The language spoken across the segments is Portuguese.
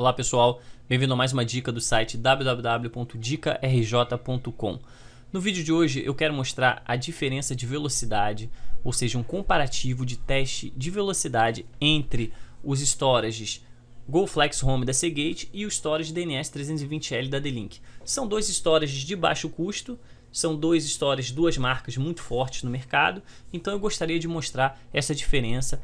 Olá pessoal, bem-vindo a mais uma dica do site www.dicarj.com. No vídeo de hoje eu quero mostrar a diferença de velocidade, ou seja, um comparativo de teste de velocidade entre os storages GoFlex Home da Seagate e o storage DNS 320L da D-Link. São dois storages de baixo custo, são dois storages, duas marcas muito fortes no mercado, então eu gostaria de mostrar essa diferença.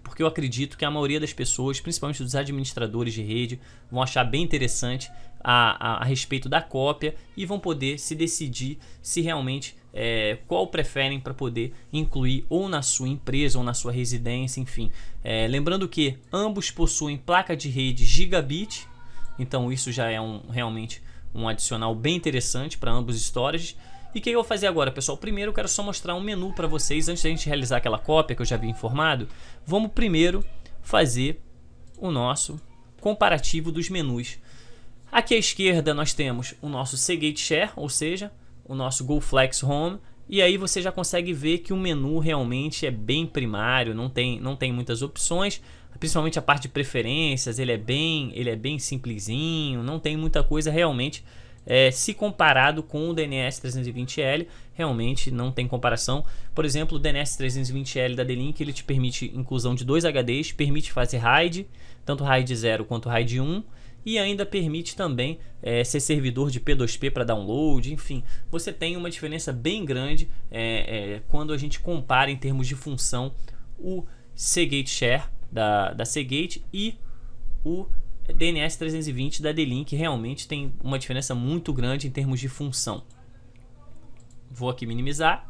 Porque eu acredito que a maioria das pessoas, principalmente dos administradores de rede, vão achar bem interessante a respeito da cópia e vão poder se decidir se realmente qual preferem para poder incluir ou na sua empresa ou na sua residência, enfim. Lembrando que ambos possuem placa de rede Gigabit, então isso já é realmente um adicional bem interessante para ambos os storages. E o que eu vou fazer agora, pessoal? Primeiro eu quero só mostrar um menu para vocês. Antes da gente realizar aquela cópia que eu já havia informado, vamos primeiro fazer o nosso comparativo dos menus. Aqui à esquerda nós temos o nosso Seagate Share, ou seja, o nosso GoFlex Home. E aí você já consegue ver que o menu realmente é bem primário, não tem muitas opções. Principalmente a parte de preferências, ele é bem simplesinho, não tem muita coisa realmente. Se comparado com o DNS 320L, realmente não tem comparação. Por exemplo, o DNS 320L da D-Link, ele te permite inclusão de 2 HDs, permite fazer RAID, tanto RAID 0 quanto RAID 1, e ainda permite também ser servidor de P2P para download. Enfim, você tem uma diferença bem grande quando a gente compara em termos de função o Seagate Share da Seagate e o DNS 320 da D-Link. Realmente tem uma diferença muito grande em termos de função. Vou aqui minimizar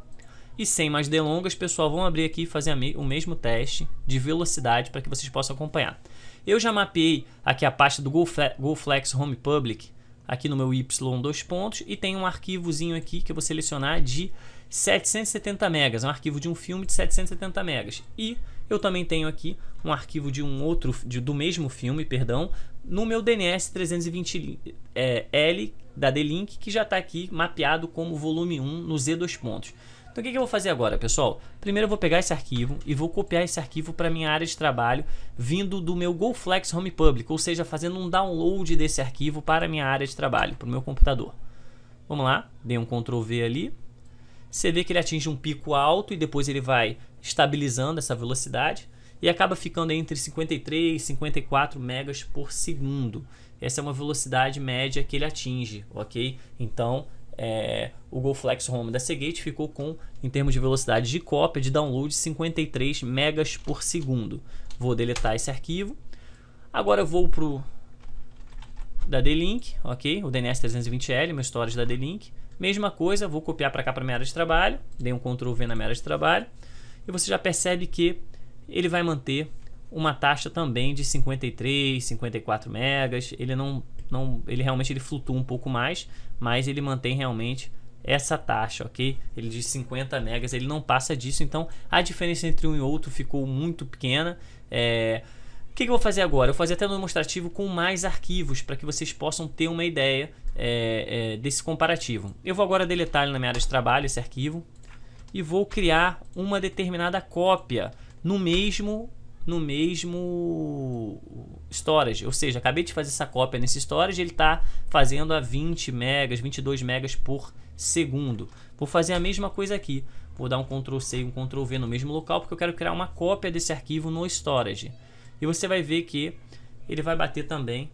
e sem mais delongas, pessoal, vamos abrir aqui e fazer o mesmo teste de velocidade para que vocês possam acompanhar. Eu já mapeei aqui a pasta do GoFlex Home Public aqui no meu Y 2 pontos e tem um arquivozinho aqui que eu vou selecionar de 770 megas, um arquivo de um filme de 770 megas. E eu também tenho aqui um arquivo de do mesmo filme, perdão, no meu DNS 320L da D-Link, que já está aqui mapeado como volume 1 no Z2 pontos. Então o que eu vou fazer agora, pessoal? Primeiro eu vou pegar esse arquivo e vou copiar esse arquivo para minha área de trabalho, vindo do meu GoFlex Home Public, ou seja, fazendo um download desse arquivo para a minha área de trabalho, para o meu computador. Vamos lá, dei um Ctrl V ali. Você vê que ele atinge um pico alto e depois ele vai estabilizando essa velocidade e acaba ficando entre 53 e 54 megas por segundo. Essa é uma velocidade média que ele atinge, ok? Então, o GoFlex Home da Seagate ficou com, em termos de velocidade de cópia, de download, 53 megas por segundo. Vou deletar esse arquivo. Agora eu vou para o da D-Link, ok? O DNS 320L, meu storage da D-Link. Mesma coisa, vou copiar para cá para minha área de trabalho, dei um Ctrl V na minha área de trabalho, e você já percebe que ele vai manter uma taxa também de 53, 54 megas, ele realmente flutua um pouco mais, mas ele mantém realmente essa taxa, ok? Ele de 50 megas, ele não passa disso, então a diferença entre um e outro ficou muito pequena. O que eu vou fazer agora? Eu vou fazer até um demonstrativo com mais arquivos para que vocês possam ter uma ideia desse comparativo. Eu vou agora deletar ele na minha área de trabalho, esse arquivo, e vou criar uma determinada cópia no mesmo storage. Ou seja, acabei de fazer essa cópia nesse storage, ele está fazendo a 20 megas, 22 megas por segundo. Vou fazer a mesma coisa aqui. Vou dar um Ctrl C e um Ctrl V no mesmo local, porque eu quero criar uma cópia desse arquivo no storage. E você vai ver que ele vai bater também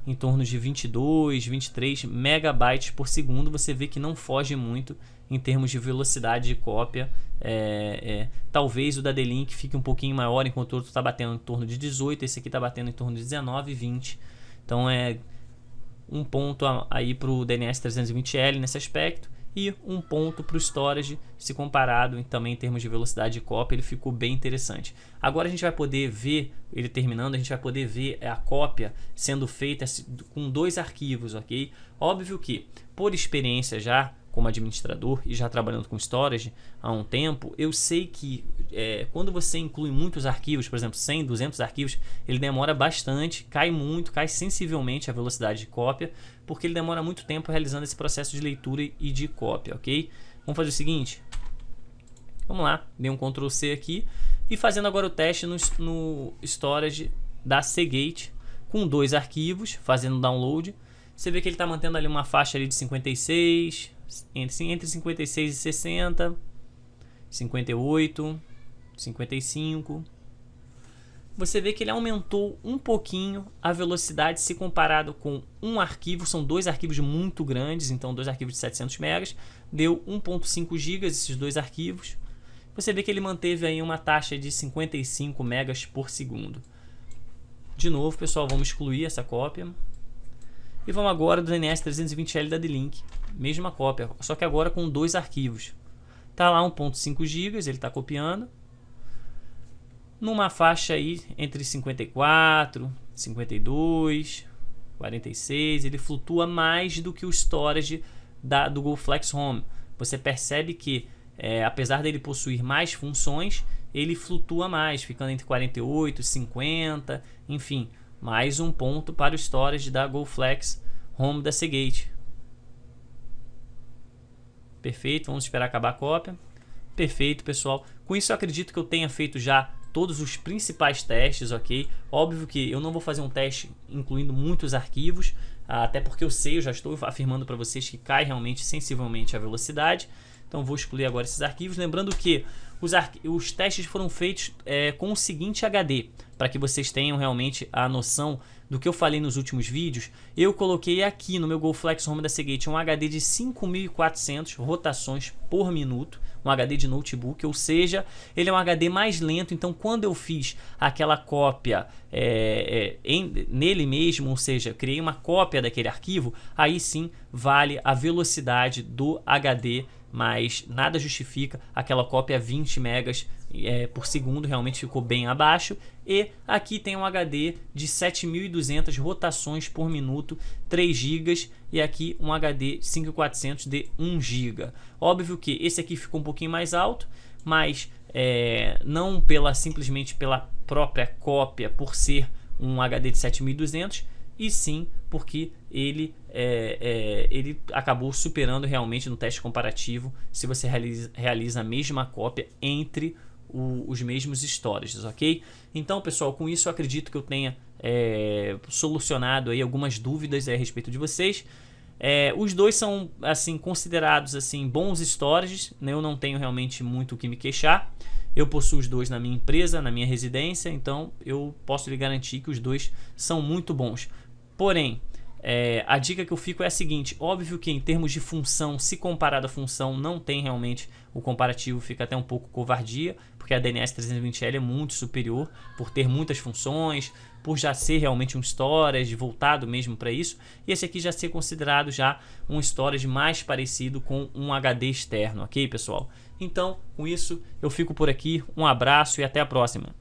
em torno de 22, 23 megabytes por segundo. Você vê que não foge muito em termos de velocidade de cópia. Talvez o da D-Link fique um pouquinho maior, enquanto o outro está batendo em torno de 18. Esse aqui está batendo em torno de 19, 20. Então é um ponto aí para o DNS 320L nesse aspecto. E um ponto para o storage, se comparado também em termos de velocidade de cópia, ele ficou bem interessante. Agora a gente vai poder ver, ele terminando, a gente vai poder ver a cópia sendo feita com dois arquivos, ok? Óbvio que, por experiência já, como administrador e já trabalhando com storage há um tempo, eu sei que quando você inclui muitos arquivos, por exemplo 100, 200 arquivos, ele demora bastante, cai sensivelmente a velocidade de cópia, porque ele demora muito tempo realizando esse processo de leitura e de cópia, ok? Vamos fazer o seguinte, vamos lá, dei um Ctrl C aqui e fazendo agora o teste no storage da Seagate com 2 arquivos, fazendo download. Você vê que ele está mantendo ali uma faixa ali de 56, entre 56 e 60, 58, 55. Você vê que ele aumentou um pouquinho a velocidade se comparado com um arquivo. São 2 arquivos muito grandes, então 2 arquivos de 700 megas, deu 1.5 GB esses 2 arquivos. Você vê que ele manteve aí uma taxa de 55 megas por segundo. De novo, pessoal, vamos excluir essa cópia. E vamos agora do DNS320L da D-Link. Mesma cópia, só que agora com 2 arquivos. Tá lá 1.5 GB, ele está copiando. Numa faixa aí entre 54, 52, 46, ele flutua mais do que o storage do GoFlex Home. Você percebe que, apesar dele possuir mais funções, ele flutua mais, ficando entre 48, 50, enfim, mais um ponto para o storage da GoFlex Home da Seagate. Perfeito, vamos esperar acabar a cópia. Perfeito, pessoal. Com isso eu acredito que eu tenha feito já todos os principais testes, ok? Óbvio que eu não vou fazer um teste incluindo muitos arquivos, até porque eu já estou afirmando para vocês que cai realmente sensivelmente a velocidade. Então vou excluir agora esses arquivos, lembrando que os testes foram feitos com o seguinte HD, para que vocês tenham realmente a noção do que eu falei nos últimos vídeos. Eu coloquei aqui no meu GoFlex Home da Seagate um HD de 5.400 rotações por minuto, um HD de notebook, ou seja, ele é um HD mais lento. Então quando eu fiz aquela cópia nele mesmo, ou seja, criei uma cópia daquele arquivo, aí sim vale a velocidade do HD, mas nada justifica aquela cópia 20 megas por segundo, realmente ficou bem abaixo. E aqui tem um HD de 7.200 rotações por minuto, 3 GB, e aqui um HD 5400 de 1 GB. Óbvio que esse aqui ficou um pouquinho mais alto, mas não simplesmente pela própria cópia, por ser um HD de 7.200, e sim porque ele acabou superando realmente no teste comparativo, se você realiza a mesma cópia entre os mesmos storages, ok? Então, pessoal, com isso eu acredito que eu tenha solucionado aí algumas dúvidas a respeito de vocês. Os dois são assim considerados assim bons storages, né? Eu não tenho realmente muito o que me queixar. Eu possuo os dois na minha empresa, na minha residência, então eu posso lhe garantir que os dois são muito bons. Porém, a dica que eu fico é a seguinte: óbvio que em termos de função, se comparado à função, não tem realmente o comparativo, fica até um pouco covardia, porque a DNS320L é muito superior por ter muitas funções, por já ser realmente um storage voltado mesmo para isso, e esse aqui já ser considerado já um storage mais parecido com um HD externo, ok, pessoal? Então, com isso, eu fico por aqui, um abraço e até a próxima.